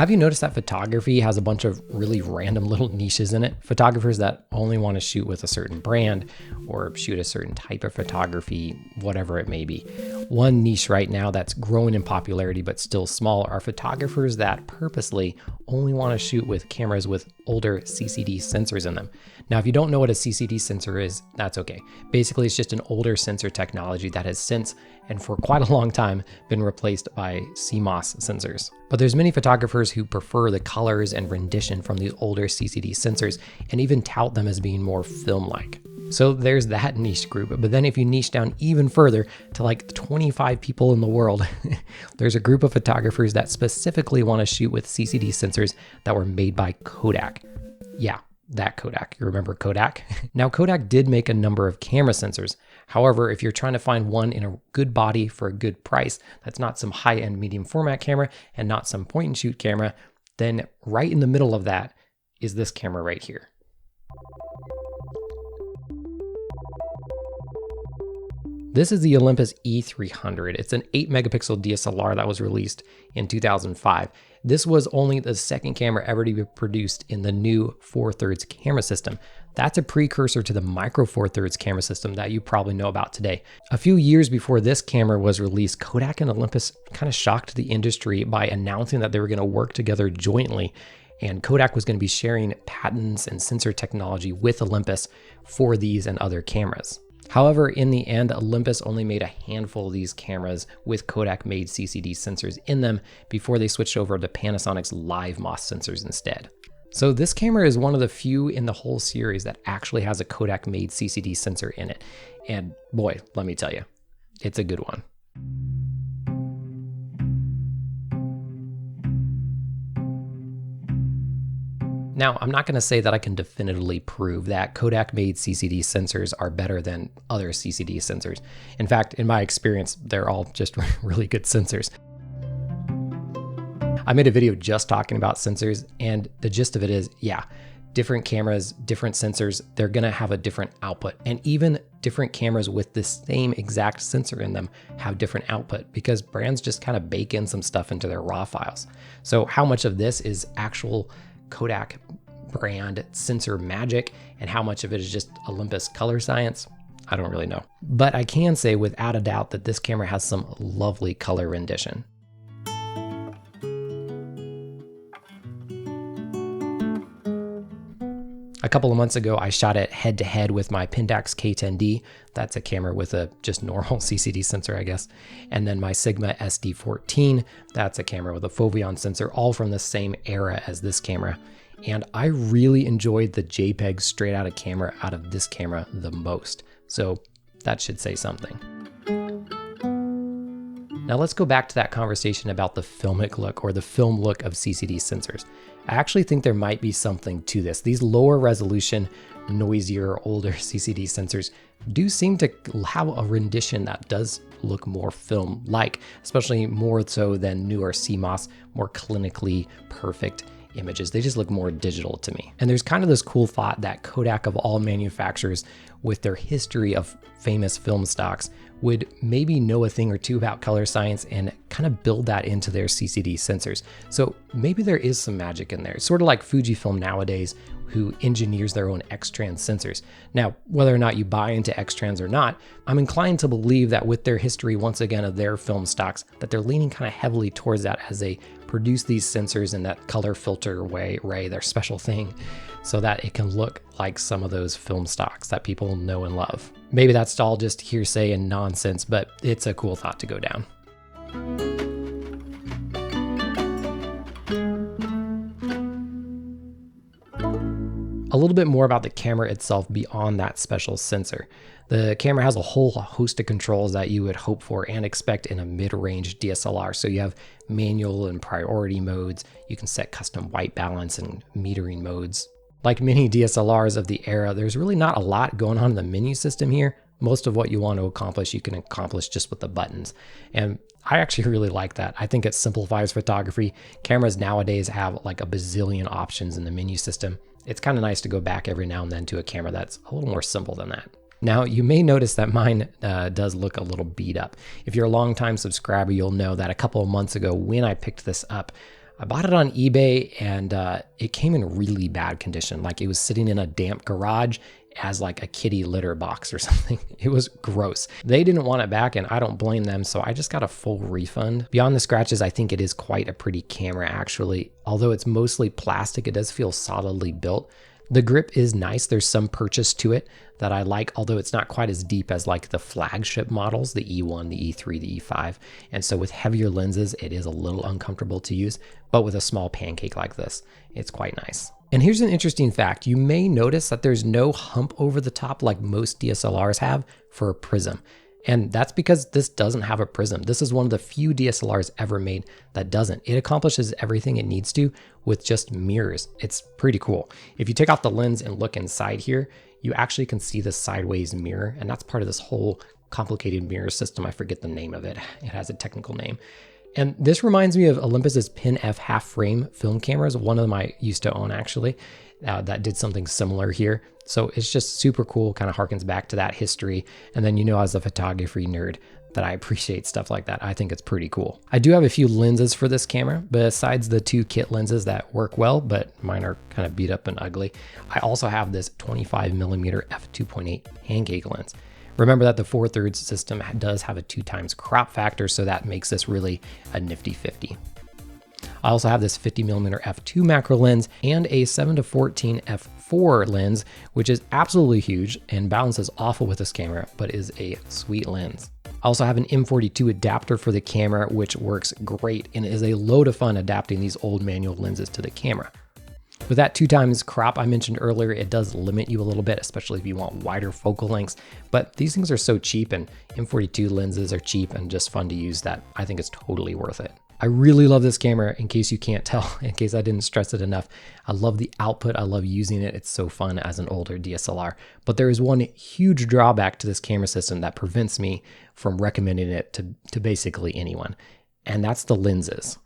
Have you noticed that photography has a bunch of really random little niches in it? Photographers that only want to shoot with a certain brand or shoot a certain type of photography, whatever it may be. One niche right now that's growing in popularity but still small are photographers that purposely only want to shoot with cameras with older CCD sensors in them. Now, if you don't know what a CCD sensor is, that's okay. Basically, it's just an older sensor technology that has since, and for quite a long time, been replaced by CMOS sensors. But there's many photographers who prefer the colors and rendition from these older CCD sensors and even tout them as being more film-like. So there's that niche group. But then if you niche down even further to like 25 people in the world, there's a group of photographers that specifically want to shoot with CCD sensors that were made by Kodak. Yeah, that Kodak. You remember Kodak? Now, Kodak did make a number of camera sensors. However, if you're trying to find one in a good body for a good price, that's not some high-end medium format camera and not some point and shoot camera, then right in the middle of that is this camera right here. This is the Olympus E300. It's an 8 megapixel DSLR that was released in 2005. This was only the second camera ever to be produced in the new 4/3 camera system. That's a precursor to the micro 4/3 camera system that you probably know about today. A few years before this camera was released, Kodak and Olympus kind of shocked the industry by announcing that they were going to work together jointly, and Kodak was going to be sharing patents and sensor technology with Olympus for these and other cameras. However, in the end, Olympus only made a handful of these cameras with Kodak-made CCD sensors in them before they switched over to Panasonic's live MOS sensors instead. So this camera is one of the few in the whole series that actually has a Kodak-made CCD sensor in it. And boy, let me tell you, it's a good one. Now, I'm not going to say that I can definitively prove that Kodak-made CCD sensors are better than other CCD sensors. In fact, in my experience, they're all just really good sensors. I made a video just talking about sensors, and the gist of it is, yeah, different cameras, different sensors, they're going to have a different output. And even different cameras with the same exact sensor in them have different output because brands just kind of bake in some stuff into their raw files. So how much of this is actual Kodak brand sensor magic and how much of it is just Olympus color science? I don't really know. But I can say without a doubt that this camera has some lovely color rendition. A couple of months ago, I shot it head-to-head with my Pentax K10D. That's a camera with a just normal CCD sensor, I guess. And then my Sigma SD14, that's a camera with a Foveon sensor, all from the same era as this camera. And I really enjoyed the JPEG straight out of camera out of this camera the most. So that should say something. Now let's go back to that conversation about the filmic look or the film look of CCD sensors. I actually think there might be something to this. These lower resolution, noisier, older CCD sensors do seem to have a rendition that does look more film-like, especially more so than newer CMOS, more clinically perfect images. They just look more digital to me. And there's kind of this cool thought that Kodak of all manufacturers with their history of famous film stocks would maybe know a thing or two about color science and kind of build that into their CCD sensors. So maybe there is some magic in there. It's sort of like Fujifilm nowadays, who engineers their own X-Trans sensors. Now, whether or not you buy into X-Trans or not, I'm inclined to believe that with their history, once again, of their film stocks, that they're leaning kind of heavily towards that as they produce these sensors in that color filter way, their special thing, so that it can look like some of those film stocks that people know and love. Maybe that's all just hearsay and nonsense, but it's a cool thought to go down. A little bit more about the camera itself beyond that special sensor. The camera has a whole host of controls that you would hope for and expect in a mid-range DSLR. So you have manual and priority modes. You can set custom white balance and metering modes. Like many DSLRs of the era, there's really not a lot going on in the menu system here. Most of what you want to accomplish, you can accomplish just with the buttons. And I actually really like that. I think it simplifies photography. Cameras nowadays have like a bazillion options in the menu system. It's kind of nice to go back every now and then to a camera that's a little more simple than that. Now, you may notice that mine does look a little beat up. If you're a longtime subscriber, you'll know that a couple of months ago when I picked this up, I bought it on eBay and it came in really bad condition. Like it was sitting in a damp garage as like a kitty litter box or something. It was gross. They didn't want it back and I don't blame them, so I just got a full refund. Beyond the scratches, I think it is quite a pretty camera actually. Although it's mostly plastic, it does feel solidly built. The grip is nice. There's some purchase to it that I like, although it's not quite as deep as like the flagship models, the E1, the E3, the E5. And so with heavier lenses, it is a little uncomfortable to use, but with a small pancake like this, it's quite nice. And here's an interesting fact. You may notice that there's no hump over the top like most DSLRs have for a prism. And that's because this doesn't have a prism. This is one of the few DSLRs ever made that doesn't. It accomplishes everything it needs to with just mirrors. It's pretty cool. If you take off the lens and look inside here, you actually can see the sideways mirror. And that's part of this whole complicated mirror system. I forget the name of it. It has a technical name. And this reminds me of Olympus's Pin F half frame film cameras. One of them I used to own actually, that did something similar here. So it's just super cool, kind of harkens back to that history. And then, you know, as a photography nerd, that I appreciate stuff like that. I think it's pretty cool. I do have a few lenses for this camera, besides the two kit lenses that work well, but mine are kind of beat up and ugly. I also have this 25mm f2.8 pancake lens. Remember that the 4/3 system does have a 2x crop factor, so that makes this really a nifty 50. I also have this 50mm f2 macro lens and a 7-14 f4 lens, which is absolutely huge and balances awful with this camera, but is a sweet lens. I also have an M42 adapter for the camera, which works great and is a load of fun adapting these old manual lenses to the camera. With that 2x crop I mentioned earlier, it does limit you a little bit, especially if you want wider focal lengths, but these things are so cheap and M42 lenses are cheap and just fun to use that I think it's totally worth it. I really love this camera, in case you can't tell, in case I didn't stress it enough. I love the output, I love using it, it's so fun as an older DSLR. But there is one huge drawback to this camera system that prevents me from recommending it to basically anyone, and that's the lenses.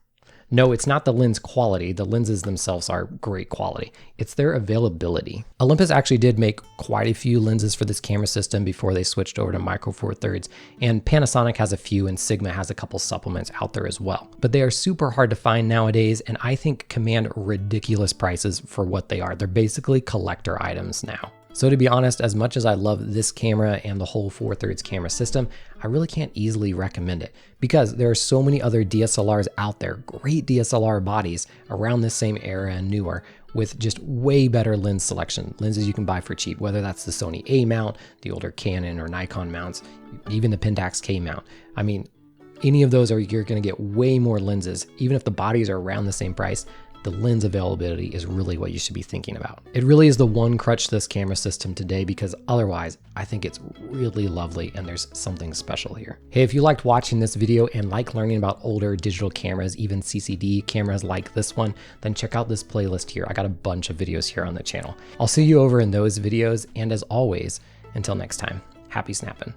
No, it's not the lens quality. The lenses themselves are great quality. It's their availability. Olympus actually did make quite a few lenses for this camera system before they switched over to micro 4/3, and Panasonic has a few and Sigma has a couple supplements out there as well. But they are super hard to find nowadays and I think command ridiculous prices for what they are. They're basically collector items now. So to be honest, as much as I love this camera and the whole 4/3 camera system, I really can't easily recommend it because there are so many other DSLRs out there, great DSLR bodies around this same era and newer with just way better lens selection, lenses you can buy for cheap, whether that's the Sony A mount, the older Canon or Nikon mounts, even the Pentax K mount. I mean, any of those you're gonna get way more lenses, even if the bodies are around the same price. The lens availability is really what you should be thinking about. It really is the one crutch to this camera system today because otherwise I think it's really lovely and there's something special here. Hey, if you liked watching this video and like learning about older digital cameras, even CCD cameras like this one, then check out this playlist here. I got a bunch of videos here on the channel. I'll see you over in those videos, and as always, until next time, happy snapping.